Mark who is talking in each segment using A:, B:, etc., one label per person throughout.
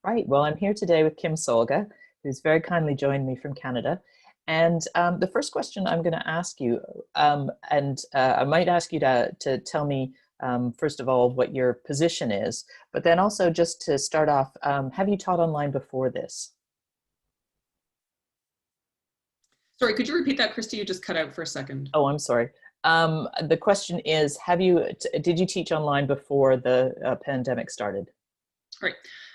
A: Right. Well, I'm here today with Kim Solga, who's very kindly joined me from Canada. And the first question I'm going to ask you, I might ask you to tell me, first of all, what your position is, but then also just to start off, have you taught online before this?
B: Sorry, could you repeat that, Christy? You just cut out for a second.
A: Oh, I'm sorry. The question is, did you teach online before the pandemic started?
B: Right.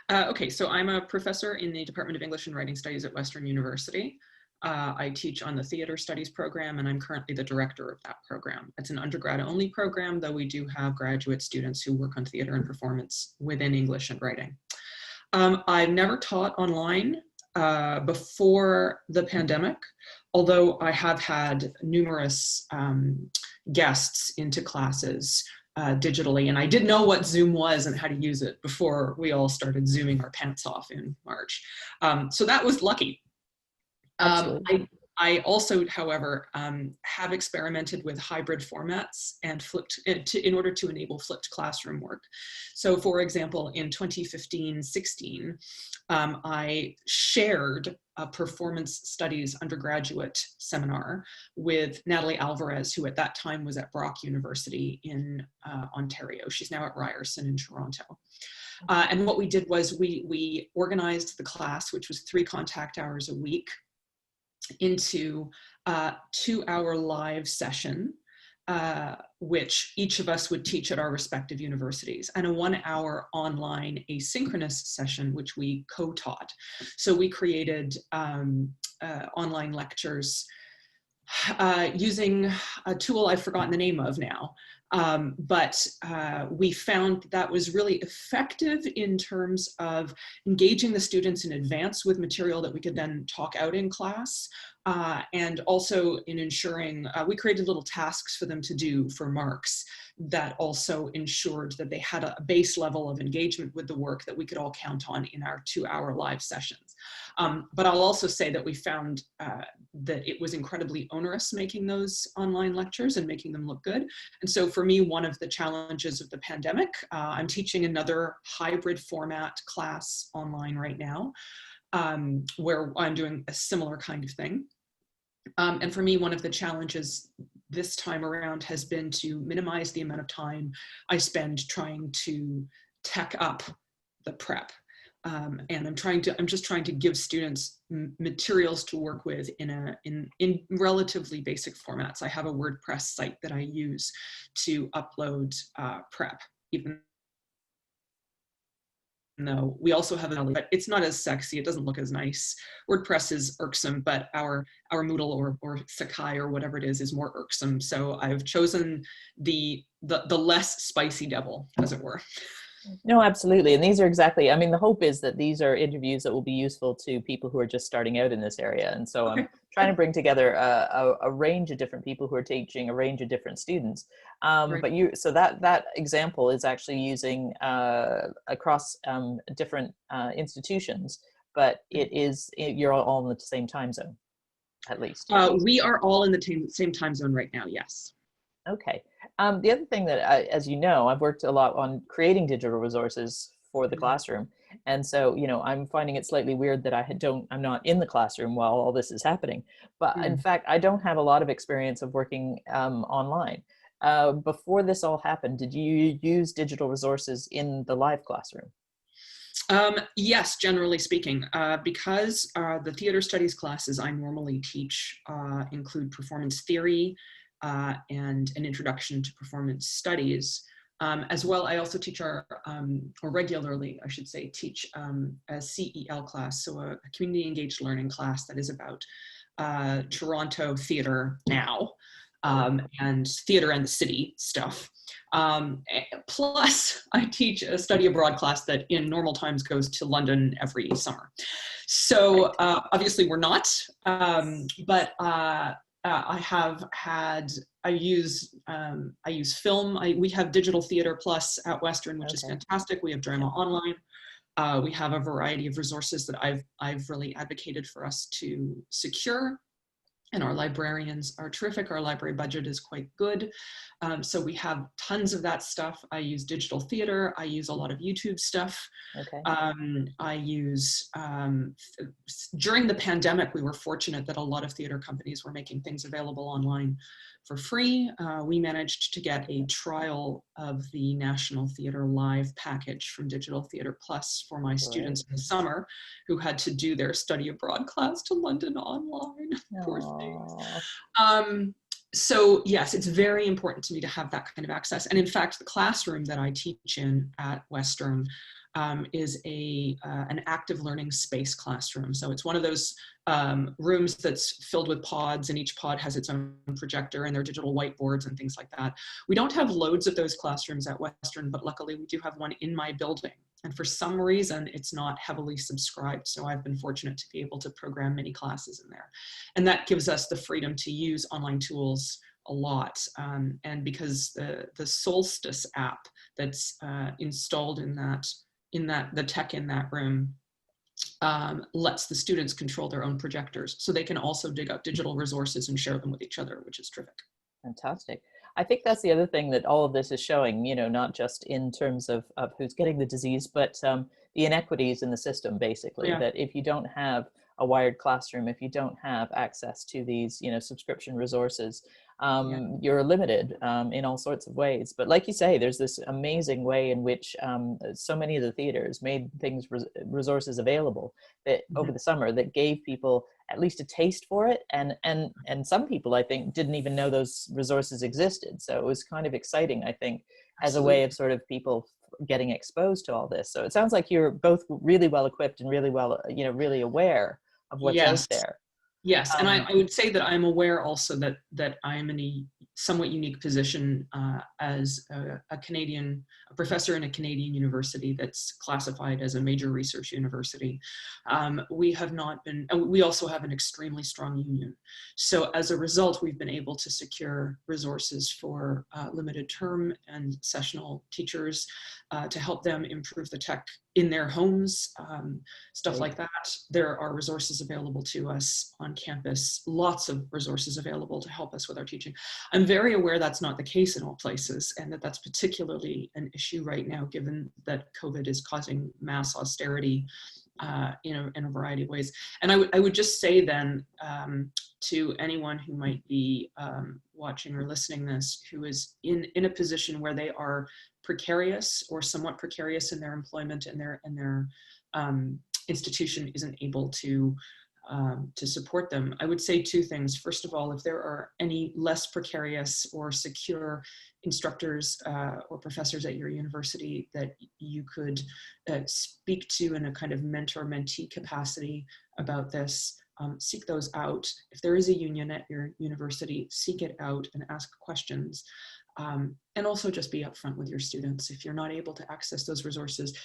B: Okay, so I'm a professor in the Department of English and Writing Studies at Western University. I teach on the Theater Studies program, and I'm currently the director of that program. It's an undergrad-only program, though we do have graduate students who work on theater and performance within English and writing. I've never taught online before the pandemic, although I have had numerous guests into classes digitally, and I did know what Zoom was and how to use it before we all started Zooming our pants off in March. So that was lucky. I also, however, have experimented with hybrid formats and in order to enable flipped classroom work. So for example, in 2015-16, I shared a performance studies undergraduate seminar with Natalie Alvarez, who at that time was at Brock University in Ontario. She's now at Ryerson in Toronto. And what we did was we organized the class, which was 3 contact hours a week, into a 2-hour live session, which each of us would teach at our respective universities, and a 1-hour online asynchronous session, which we co-taught. So we created online lectures using a tool I've forgotten the name of now. But we found that was really effective in terms of engaging the students in advance with material that we could then talk out in class, and also in ensuring, we created little tasks for them to do for marks that also ensured that they had a base level of engagement with the work that we could all count on in our 2-hour live sessions. But I'll also say that we found that it was incredibly onerous making those online lectures and making them look good. And so for me, one of the challenges of the pandemic, I'm teaching another hybrid format class online right now, where I'm doing a similar kind of thing. And for me, one of the challenges this time around has been to minimize the amount of time I spend trying to tech up the prep. And I'm just trying to give students materials to work with in relatively basic formats. I have a WordPress site that I use to upload prep, even though we also have but it's not as sexy. It doesn't look as nice. WordPress is irksome, but our Moodle or Sakai or whatever it is more irksome. So I've chosen the less spicy devil, as it were.
A: No, absolutely. And these are exactly, I mean, the hope is that these are interviews that will be useful to people who are just starting out in this area. And so I'm trying to bring together a range of different people who are teaching a range of different students.
B: Right.
A: But so that example is actually using across different institutions, but you're all in the same time zone, at least.
B: We are all in the same time zone right now, yes.
A: Okay. The other thing that, as you know, I've worked a lot on creating digital resources for the classroom. And so, I'm finding it slightly weird that I'm not in the classroom while all this is happening. But in fact, I don't have a lot of experience of working online. Before this all happened, did you use digital resources in the live classroom?
B: Yes, generally speaking, because the theater studies classes I normally teach include performance theory, and an introduction to performance studies. As well, I also teach or regularly, I should say, teach a CEL class, so a community engaged learning class that is about Toronto theater now, and theater and the city stuff. Plus, I teach a study abroad class that in normal times goes to London every summer. So obviously we're not, but I use film. We have Digital Theater Plus at Western, which is fantastic. We have Drama Online. We have a variety of resources that I've really advocated for us to secure. And our librarians are terrific. Our library budget is quite good. So we have tons of that stuff. I use digital theater. I use a lot of YouTube stuff.
A: Okay.
B: I use, during the pandemic, we were fortunate that a lot of theater companies were making things available online for free. We managed to get a trial of the National Theatre Live package from Digital Theatre Plus for my students in the summer who had to do their study abroad class to London online. Poor things. So yes, it's very important to me to have that kind of access. And in fact, the classroom that I teach in at Western is an active learning space classroom. So it's one of those rooms that's filled with pods, and each pod has its own projector and their digital whiteboards and things like that. We don't have loads of those classrooms at Western, but luckily we do have one in my building. And for some reason, it's not heavily subscribed. So I've been fortunate to be able to program many classes in there. And that gives us the freedom to use online tools a lot. And because the Solstice app that's installed in the tech in that room lets the students control their own projectors. So they can also dig up digital resources and share them with each other, which is terrific.
A: Fantastic. I think that's the other thing that all of this is showing, you know, not just in terms of who's getting the disease, but the inequities in the system, basically, that if you don't have a wired classroom, if you don't have access to these, you know, subscription resources, you're limited in all sorts of ways. But like you say, there's this amazing way in which so many of the theaters made things, resources available that over the summer that gave people at least a taste for it. And some people, I think, didn't even know those resources existed. So it was kind of exciting, I think, as a way of sort of people getting exposed to all this. So it sounds like you're both really well equipped and really well, you know, really aware of what's out there.
B: Yes, and I would say that I'm aware also that I'm in a somewhat unique position as a professor in a Canadian university that's classified as a major research university. We have not been, and we also have an extremely strong union. So as a result, we've been able to secure resources for limited term and sessional teachers to help them improve the tech in their homes, stuff like that. There are resources available to us on campus, lots of resources available to help us with our teaching. I'm very aware that's not the case in all places, and that's particularly an issue right now, given that COVID is causing mass austerity in a variety of ways. And I would just say then to anyone who might be watching or listening this, who is in a position where they are precarious or somewhat precarious in their employment, and their institution isn't able to support them, I would say two things. First of all, if there are any less precarious or secure instructors or professors at your university that you could speak to in a kind of mentor-mentee capacity about this, seek those out. If there is a union at your university, seek it out and ask questions. And also just be upfront with your students. If you're not able to access those resources,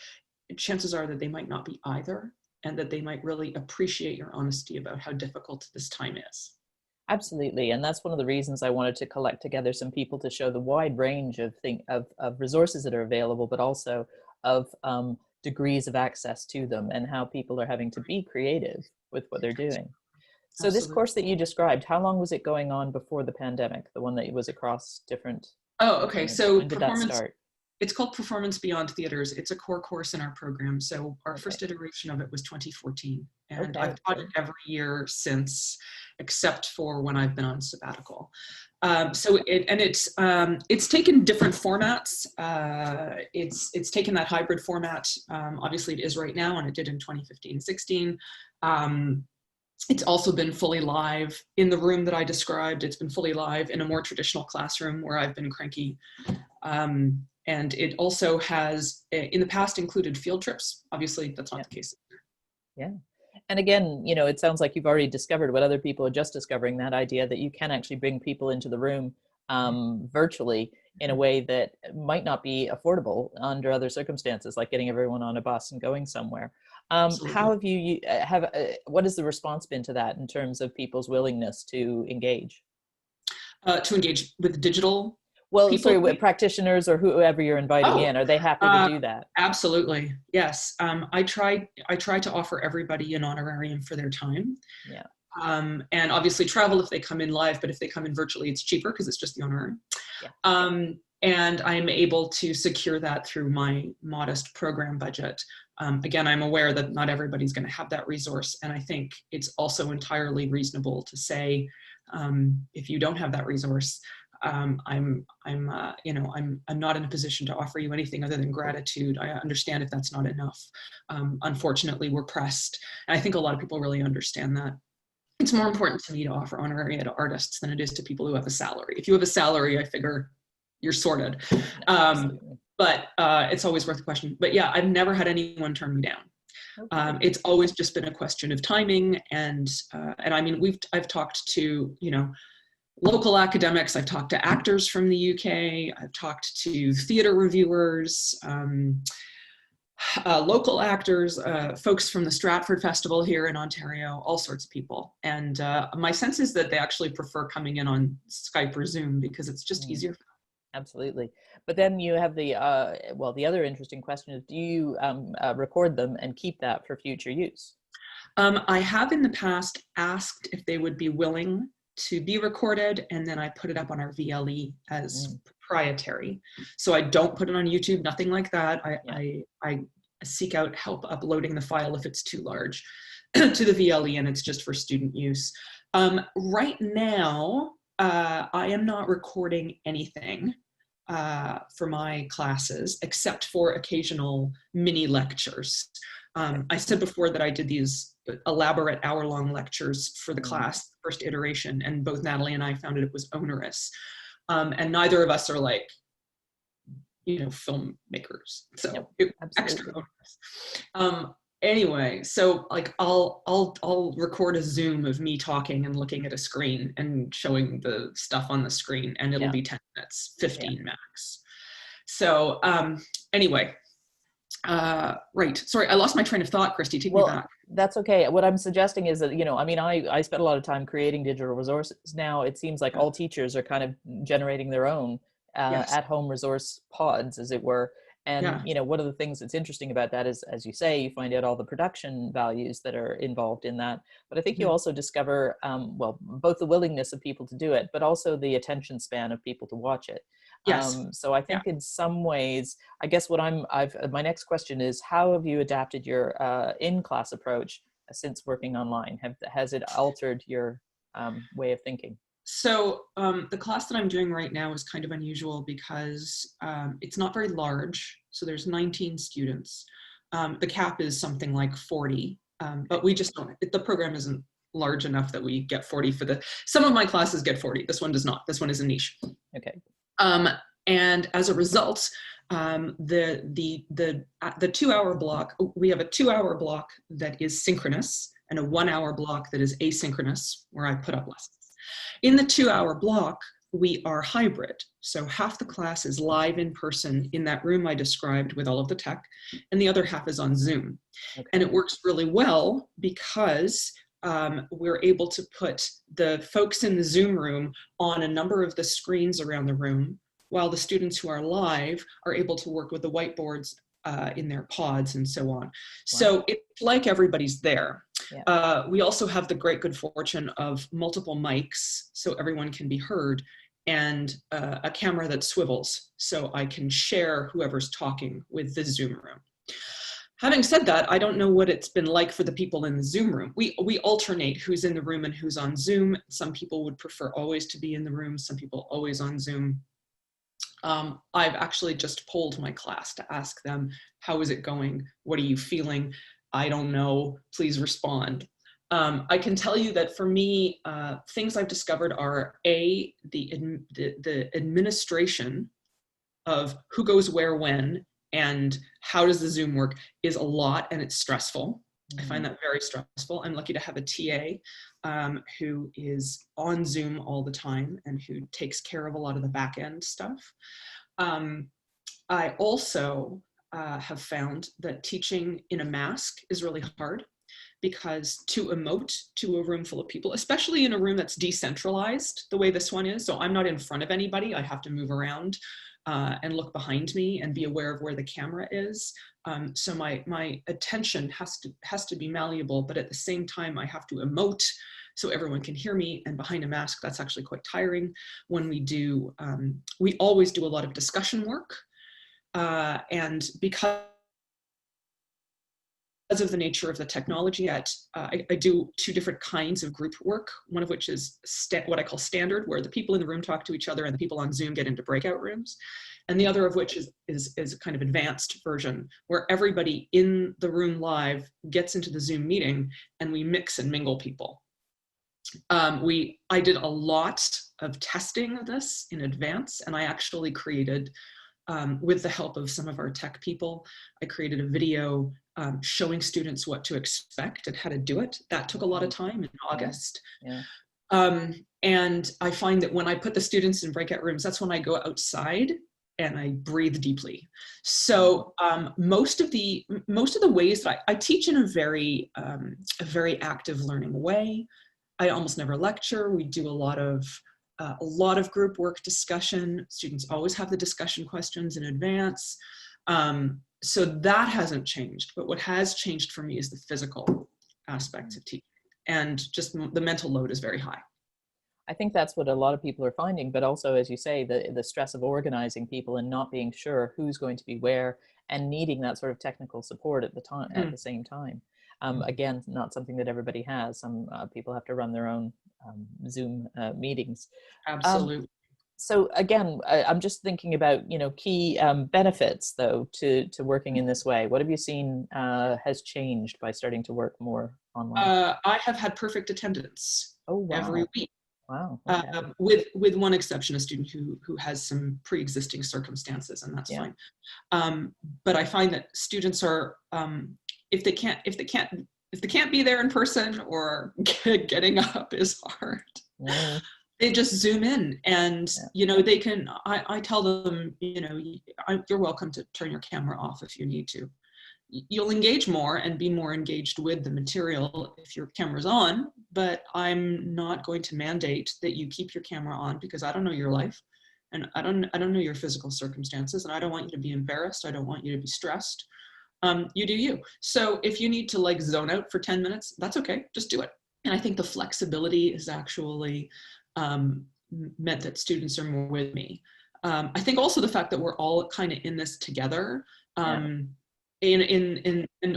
B: chances are that they might not be either, and that they might really appreciate your honesty about how difficult this time is.
A: Absolutely, and that's one of the reasons I wanted to collect together some people to show the wide range of resources that are available, but also of degrees of access to them, and how people are having to be creative with what they're doing. So this course that you described, how long was it going on before the pandemic? The one that was across different...
B: Oh, okay. So
A: when did that start?
B: It's called Performance Beyond Theaters. It's a core course in our program. So our first iteration of it was 2014. And I've taught it every year since, except for when I've been on sabbatical. So it's taken different formats. It's taken that hybrid format. Obviously it is right now, and it did in 2015-16. It's also been fully live in the room that I described. It's been fully live in a more traditional classroom where I've been cranky. And it also has, in the past, included field trips. Obviously, that's not the case.
A: Yeah. And again, you know, it sounds like you've already discovered what other people are just discovering, that idea that you can actually bring people into the room virtually in a way that might not be affordable under other circumstances, like getting everyone on a bus and going somewhere. How have you, what has the response been to that in terms of people's willingness to engage?
B: To engage with digital
A: Well,
B: people?
A: sorry, with practitioners or whoever you're inviting in, are they happy to do that?
B: Absolutely, yes. I try to offer everybody an honorarium for their time.
A: Yeah.
B: And obviously travel if they come in live, but if they come in virtually, it's cheaper because it's just the honorarium.
A: Yeah.
B: And I'm able to secure that through my modest program budget. Again, I'm aware that not everybody's going to have that resource, and I think it's also entirely reasonable to say, if you don't have that resource, I'm not in a position to offer you anything other than gratitude. I understand if that's not enough. Unfortunately, we're pressed, and I think a lot of people really understand that. It's more important to me to offer honoraria to artists than it is to people who have a salary. If you have a salary, I figure you're sorted. But it's always worth a question. But yeah, I've never had anyone turn me down.
A: Okay.
B: It's always just been a question of timing, and I mean, I've talked to, you know, local academics, I've talked to actors from the UK, I've talked to theater reviewers, local actors, folks from the Stratford Festival here in Ontario, all sorts of people. And my sense is that they actually prefer coming in on Skype or Zoom because it's just easier.
A: Absolutely. But then you have the, well, the other interesting question is, do you record them and keep that for future use?
B: I have in the past asked if they would be willing to be recorded, and then I put it up on our VLE as proprietary. So I don't put it on YouTube, nothing like that. I seek out help uploading the file if it's too large to the VLE, and it's just for student use. Right now, I am not recording anything for my classes, except for occasional mini lectures. I said before that I did these elaborate hour-long lectures for the class, first iteration, and both Natalie and I found it was onerous. And neither of us are like, you know, filmmakers, so it was extra onerous. Anyway, so like I'll record a Zoom of me talking and looking at a screen and showing the stuff on the screen, and it'll be 10 minutes, 15 max. So anyway, right. Sorry, I lost my train of thought, Christy. Take me back.
A: That's okay. What I'm suggesting is that, you know, I mean, I spent a lot of time creating digital resources. Now it seems like all teachers are kind of generating their own at-home resource pods, as it were. And, you know, one of the things that's interesting about that is, as you say, you find out all the production values that are involved in that. But I think you also discover, well, both the willingness of people to do it, but also the attention span of people to watch it. So I think in some ways, I guess what my next question is, how have you adapted your in-class approach since working online? Has it altered your way of thinking?
B: So the class that I'm doing right now is kind of unusual because it's not very large. So there's 19 students. The cap is something like 40, but we just don't, the program isn't large enough that we get 40 for some of my classes get 40. This one does not. This one is a niche.
A: Okay.
B: And as a result, the 2-hour block, we have a 2-hour block that is synchronous and a 1-hour block that is asynchronous, where I put up lessons. In the 2-hour block, we are hybrid. So half the class is live in person in that room I described with all of the tech, and the other half is on Zoom. Okay. And it works really well because we're able to put the folks in the Zoom room on a number of the screens around the room, while the students who are live are able to work with the whiteboards in their pods and so on. Wow. So it's like everybody's there. Yeah. We also have the great good fortune of multiple mics, so everyone can be heard, and a camera that swivels, so I can share whoever's talking with the Zoom room. Having said that, I don't know what it's been like for the people in the Zoom room. We alternate who's in the room and who's on Zoom. Some people would prefer always to be in the room, some people always on Zoom. I've actually just polled my class to ask them, how is it going? What are you feeling? I don't know, please respond. I can tell you that for me, things I've discovered are the administration of who goes where when and how does the Zoom work is a lot, and it's stressful. I find that very stressful. I'm lucky to have a TA who is on Zoom all the time and who takes care of a lot of the back end stuff. I also have found that teaching in a mask is really hard, because to emote to a room full of people, especially in a room that's decentralized the way this one is, so I'm not in front of anybody, I have to move around and look behind me and be aware of where the camera is. So my attention has to be malleable, but at the same time I have to emote so everyone can hear me, and behind a mask, that's actually quite tiring. When we do, we always do a lot of discussion work, and because of the nature of the technology, I do two different kinds of group work, one of which is what I call standard, where the people in the room talk to each other and the people on Zoom get into breakout rooms. And the other of which is a kind of advanced version, where everybody in the room live gets into the Zoom meeting and we mix and mingle people. I did a lot of testing of this in advance, and I actually created, with the help of some of our tech people, I created a video showing students what to expect and how to do it. That took a lot of time in August.
A: Yeah.
B: And I find that when I put the students in breakout rooms, that's when I go outside and I breathe deeply. So most of the ways that I teach in a very active learning way. I almost never lecture. We do a lot of group work discussion. Students always have the discussion questions in advance. So that hasn't changed, but what has changed for me is the physical aspects of teaching, and just the mental load is very high.
A: I think that's what a lot of people are finding, but also, as you say, the stress of organizing people and not being sure who's going to be where, and needing that sort of technical support at the same time. Again, not something that everybody has. Some people have to run their own Zoom meetings.
B: Absolutely.
A: So again, I'm just thinking about, key benefits though to working in this way. What have you seen has changed by starting to work more online?
B: I have had perfect attendance every week.
A: Wow. Okay.
B: With one exception, a student who has some pre-existing circumstances, and that's fine. But I find that students are, if they can't be there in person, or getting up is hard. They just Zoom in, and they can. I tell them, you're welcome to turn your camera off if you need to. You'll engage more and be more engaged with the material if your camera's on, but I'm not going to mandate that you keep your camera on, because I don't know your life, and I don't know your physical circumstances, and I don't want you to be embarrassed. I don't want you to be stressed. You do you. So if you need to zone out for 10 minutes, that's okay. Just do it. And I think the flexibility is actually meant that students are more with me. I think also the fact that we're all kind of in this together, in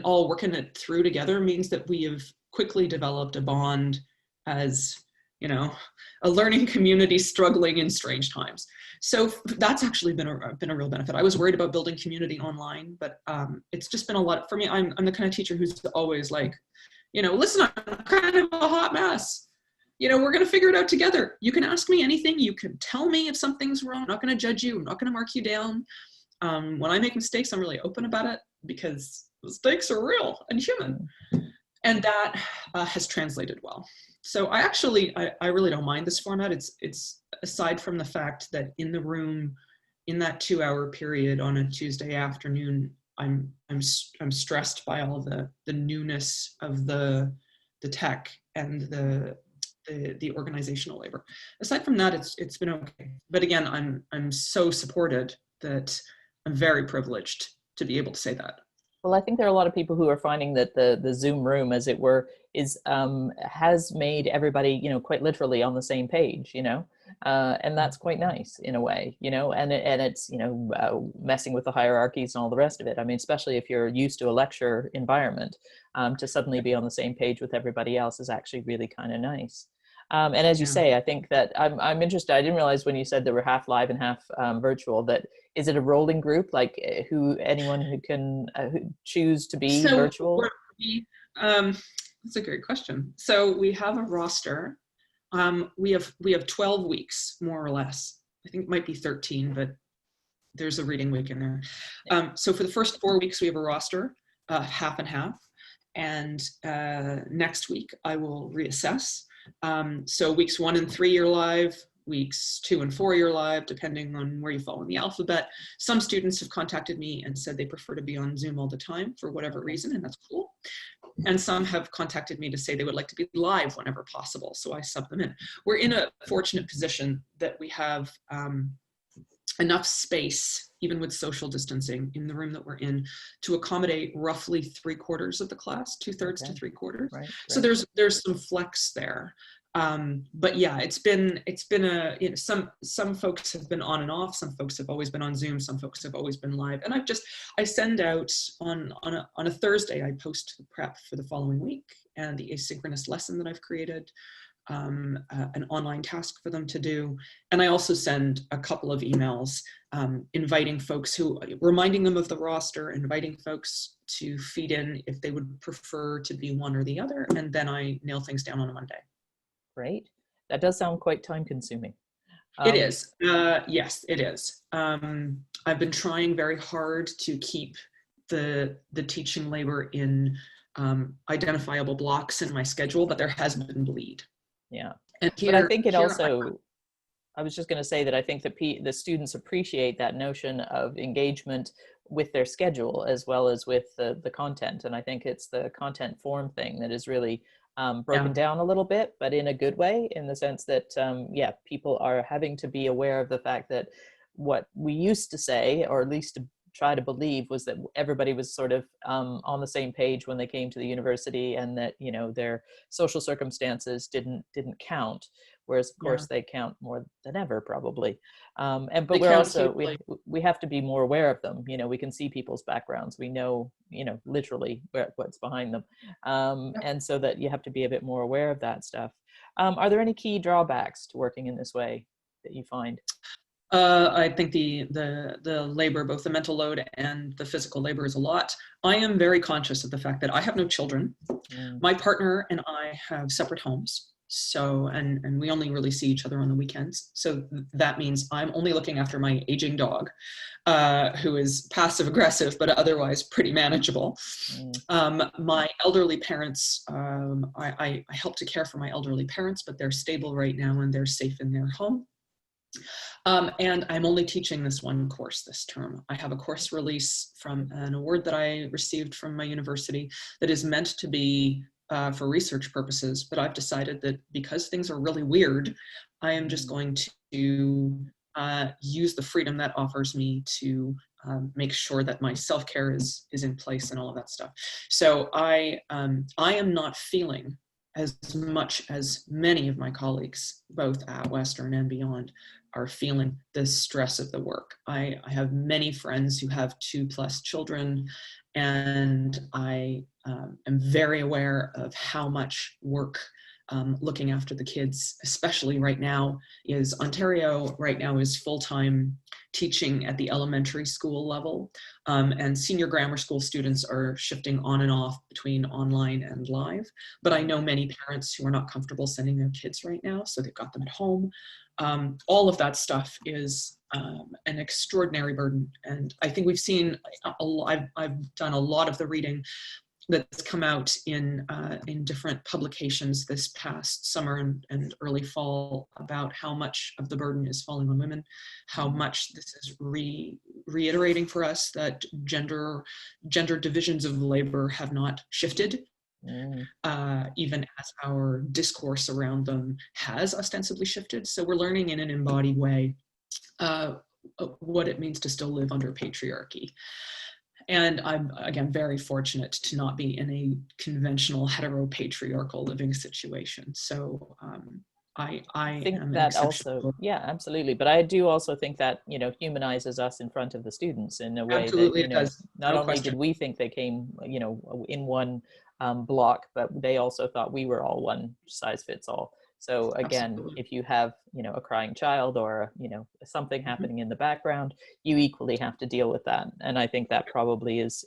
B: all working it through together, means that we have quickly developed a bond as, a learning community struggling in strange times. So that's actually been a real benefit. I was worried about building community online, but it's just been a lot for me. I'm the kind of teacher who's always like, listen, I'm kind of a hot mess. We're going to figure it out together. You can ask me anything. You can tell me if something's wrong. I'm not going to judge you. I'm not going to mark you down. When I make mistakes, I'm really open about it, because mistakes are real and human. And that has translated well. So I really don't mind this format. It's aside from the fact that in the room, in that 2-hour period on a Tuesday afternoon, I'm stressed by all the newness of the tech and the organizational labor. Aside from that, it's been okay. But again, I'm so supported that I'm very privileged to be able to say that.
A: Well, I think there are a lot of people who are finding that the Zoom room, as it were, has made everybody, quite literally on the same page, and that's quite nice in a way, and it's, messing with the hierarchies and all the rest of it. I mean, especially if you're used to a lecture environment, to suddenly be on the same page with everybody else is actually really kind of nice. And as you say, I think that I'm interested. I didn't realize when you said there were half live and half virtual, that is it a rolling group, like anyone who can who choose to be virtual?
B: That's a great question. So we have a roster. We have 12 weeks, more or less. I think it might be 13, but there's a reading week in there. So for the first 4 weeks, we have a roster, half and half. And next week, I will reassess. So weeks 1 and 3 you're live, weeks 2 and 4 you're live, depending on where you fall in the alphabet. Some students have contacted me and said they prefer to be on Zoom all the time for whatever reason, and that's cool. And some have contacted me to say they would like to be live whenever possible, so I sub them in. We're in a fortunate position that we have enough space, even with social distancing in the room that we're in, to accommodate roughly 3/4 of the class, 2/3 to
A: Okay.
B: 3/4.
A: Right.
B: So
A: Great.
B: there's some flex there. But yeah, it's been a, you know, some folks have been on and off, some folks have always been on Zoom, some folks have always been live. And I send out on a Thursday, I post the prep for the following week and the asynchronous lesson that I've created, an online task for them to do. And I also send a couple of emails inviting folks, reminding them of the roster, inviting folks to feed in if they would prefer to be one or the other. And then I nail things down on a Monday.
A: Great. That does sound quite time consuming.
B: It is. Yes, it is. I've been trying very hard to keep the teaching labor in identifiable blocks in my schedule, but there has been bleed.
A: Yeah.
B: And
A: But I think it
B: here
A: also, I was just going to say that I think that the students appreciate that notion of engagement with their schedule as well as with the content. And I think it's the content form thing that is really broken down a little bit, but in a good way, in the sense that, yeah, people are having to be aware of the fact that what we used to say, or at least to try to believe, was that everybody was sort of on the same page when they came to the university, and that, you know, their social circumstances didn't count, whereas of course they count more than ever, probably. But we're also, we have to be more aware of them. You know, we can see people's backgrounds, we know, you know, literally what's behind them, and so that you have to be a bit more aware of that stuff. Are there any key drawbacks to working in this way that you find?
B: I think the labor, both the mental load and the physical labor, is a lot. I am very conscious of the fact that I have no children. My partner and I have separate homes. So, and we only really see each other on the weekends. So that means I'm only looking after my aging dog, who is passive aggressive, but otherwise pretty manageable. My elderly parents, I help to care for my elderly parents, but they're stable right now and they're safe in their home. And I'm only teaching this one course this term. I have a course release from an award that I received from my university that is meant to be for research purposes, but I've decided that because things are really weird, I am just going to use the freedom that offers me to make sure that my self-care is in place and all of that stuff. So I am not feeling as much as many of my colleagues, both at Western and beyond, are feeling the stress of the work. I have many friends who have 2+ children, and I am very aware of how much work looking after the kids, especially right now, is Ontario right now is full-time teaching at the elementary school level, and senior grammar school students are shifting on and off between online and live. But I know many parents who are not comfortable sending their kids right now, so they've got them at home. All of that stuff is an extraordinary burden, and I think we've seen I've done a lot of the reading that's come out in different publications this past summer and early fall about how much of the burden is falling on women, how much this is reiterating for us that gender divisions of labor have not shifted, even as our discourse around them has ostensibly shifted. So we're learning in an embodied way what it means to still live under patriarchy. And I'm, again, very fortunate to not be in a conventional heteropatriarchal living situation. So I think am
A: that also, yeah, absolutely. But I do also think that, you know, humanizes us in front of the students in a way
B: absolutely
A: that, you know,
B: does.
A: not
B: No
A: only
B: question.
A: did we think they came, you know, in one block, but they also thought we were all one size fits all. So again,
B: Absolutely.
A: if you have, you know, a crying child or, you know, something happening in the background, you equally have to deal with that. And I think that probably is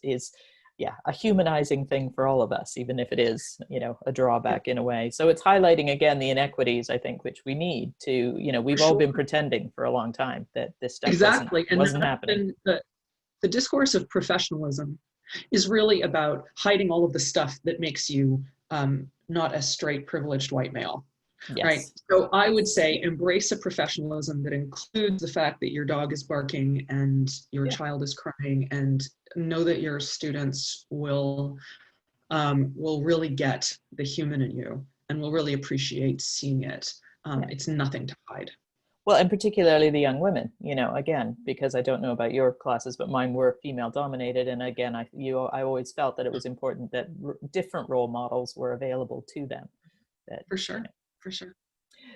A: yeah, a humanizing thing for all of us, even if it is, you know, a drawback in a way. So it's highlighting again the inequities, I think, which we need to, you know, we've all been pretending for a long time that this stuff wasn't happening.
B: The discourse of professionalism is really about hiding all of the stuff that makes you not a straight privileged white male.
A: Yes.
B: Right. So I would say embrace a professionalism that includes the fact that your dog is barking and your child is crying, and know that your students will really get the human in you and will really appreciate seeing it. It's nothing to hide.
A: Well, and particularly the young women, you know, again, because I don't know about your classes, but mine were female dominated. And again, I always felt that it was important that different role models were available to them. That,
B: For
A: you
B: sure,
A: know.
B: for sure.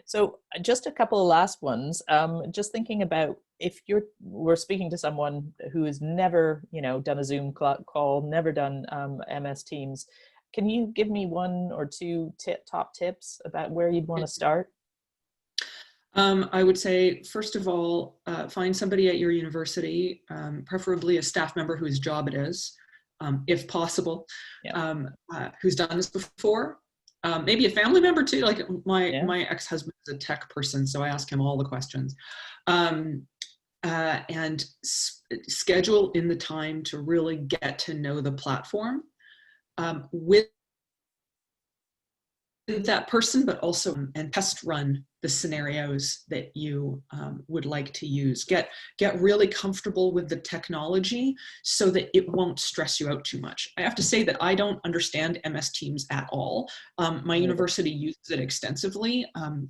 A: So just a couple of last ones. Just thinking about if we're speaking to someone who has never, you know, done a Zoom call, never done MS Teams, can you give me one or two top tips about where you'd want to start?
B: I would say, first of all, find somebody at your university, preferably a staff member whose job it is, if possible,
A: Yeah.
B: who's done this before. Maybe a family member too. Like
A: Yeah.
B: my ex-husband is a tech person, so I ask him all the questions. And schedule in the time to really get to know the platform with that person, but also and test run the scenarios that you would like to use. Get really comfortable with the technology so that it won't stress you out too much. I have to say that I don't understand MS Teams at all. My university uses it extensively,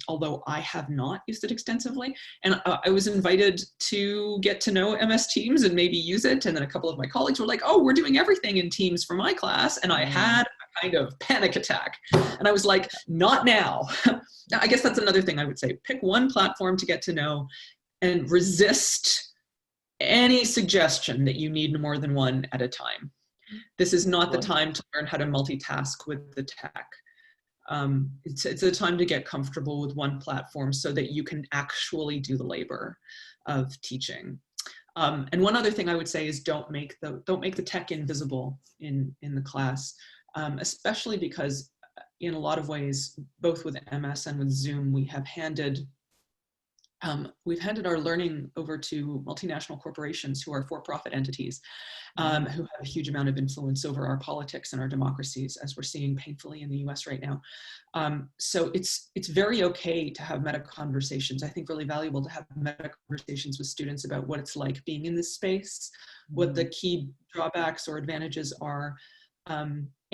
B: although I have not used it extensively. And I was invited to get to know MS Teams and maybe use it. And then a couple of my colleagues were like, oh, we're doing everything in Teams for my class. And I had a kind of panic attack. And I was like, not now. I guess that's another thing I would say. Pick one platform to get to know and resist any suggestion that you need more than one at a time. This is not the time to learn how to multitask with the tech. It's a time to get comfortable with one platform so that you can actually do the labor of teaching. And one other thing I would say is don't make the tech invisible in the class, especially because in a lot of ways, both with MS and with Zoom, we've handed our learning over to multinational corporations who are for-profit entities, who have a huge amount of influence over our politics and our democracies, as we're seeing painfully in the US right now. So it's very okay to have meta conversations. I think really valuable to have meta conversations with students about what it's like being in this space, what the key drawbacks or advantages are.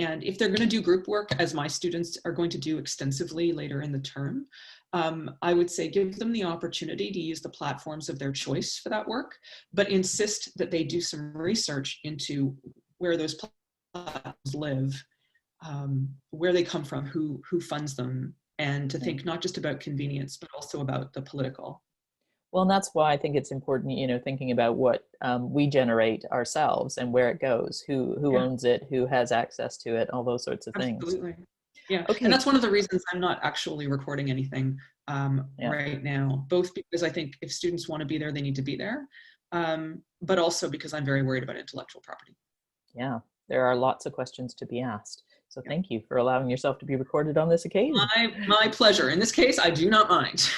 B: And if they're going to do group work, as my students are going to do extensively later in the term, I would say give them the opportunity to use the platforms of their choice for that work, but insist that they do some research into where those platforms live, where they come from, who funds them, and to think not just about convenience, but also about the political.
A: Well, and that's why I think it's important, you know, thinking about what we generate ourselves and where it goes, who owns it, who has access to it, all those sorts of things.
B: Absolutely. Yeah.
A: Okay.
B: And that's one of the reasons I'm not actually recording anything right now, both because I think if students want to be there, they need to be there, but also because I'm very worried about intellectual property.
A: Yeah, there are lots of questions to be asked. So thank you for allowing yourself to be recorded on this occasion.
B: My pleasure. In this case, I do not mind.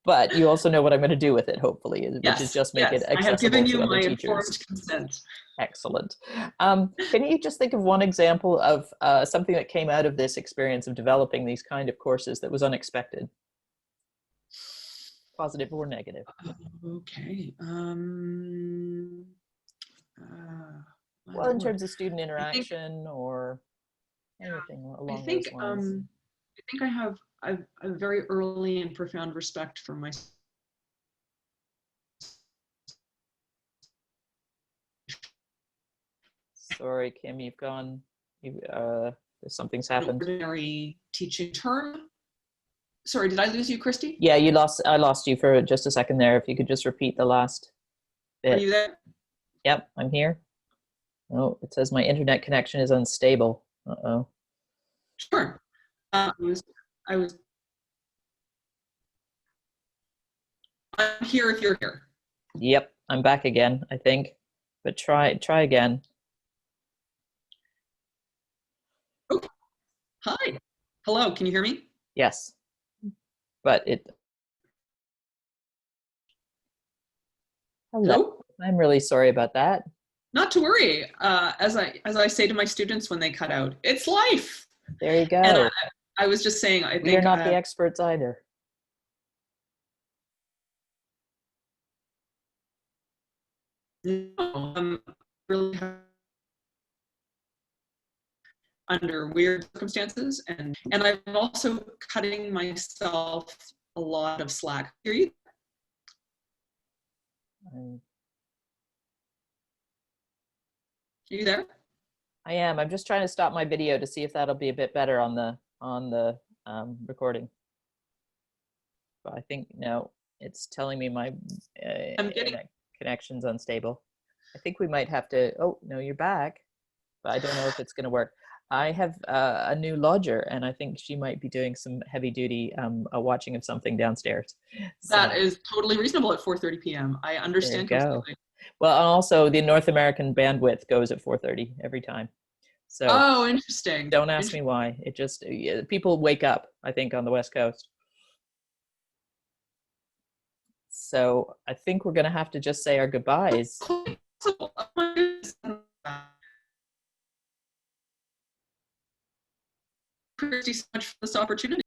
A: But you also know what I'm going to do with it, hopefully, which is just make it accessible
B: I have given you
A: to other
B: my
A: teachers.
B: informed consent.
A: Excellent. Can you just think of one example of something that came out of this experience of developing these kind of courses that was unexpected? Positive or negative?
B: Okay.
A: Well, in terms of student interaction or anything along those lines.
B: I think I have a very early and profound respect for my.
A: Sorry, Kim, you've gone. Something's happened.
B: Ordinary teaching term. Sorry, did I lose you, Christy?
A: Yeah, I lost you for just a second there. If you could just repeat the last bit.
B: Are you there?
A: Yep, I'm here. Oh, it says my internet connection is unstable. Uh-oh.
B: Sure. I'm here if you're here.
A: Yep, I'm back again, I think. But try again.
B: Oh, hi. Hello, can you hear me?
A: Yes. But Hello. I'm really sorry about that.
B: Not to worry. As I say to my students when they cut out, it's life.
A: There you go.
B: And I was just saying, I think
A: we are not the experts either.
B: Really under weird circumstances, and I'm also cutting myself a lot of slack. Hear you?
A: Um,
B: Are you there?
A: I am. I'm just trying to stop my video to see if that'll be a bit better on the recording. But I think no, it's telling me my
B: I'm getting.
A: internet connection's unstable. I think we might have to. Oh no, you're back, but I don't know if it's going to work. I have a new lodger, and I think she might be doing some heavy duty watching of something downstairs.
B: That
A: So
B: is totally reasonable at 4:30 p.m. I
A: there you
B: understand
A: go.
B: completely.
A: Well, also the North American bandwidth goes at 4:30 every time. So
B: Oh, interesting.
A: don't ask me why. It just people wake up, I think, on the West Coast. So I think we're going to have to just say our goodbyes.
B: Oh my goodness. Christy, so much for this opportunity.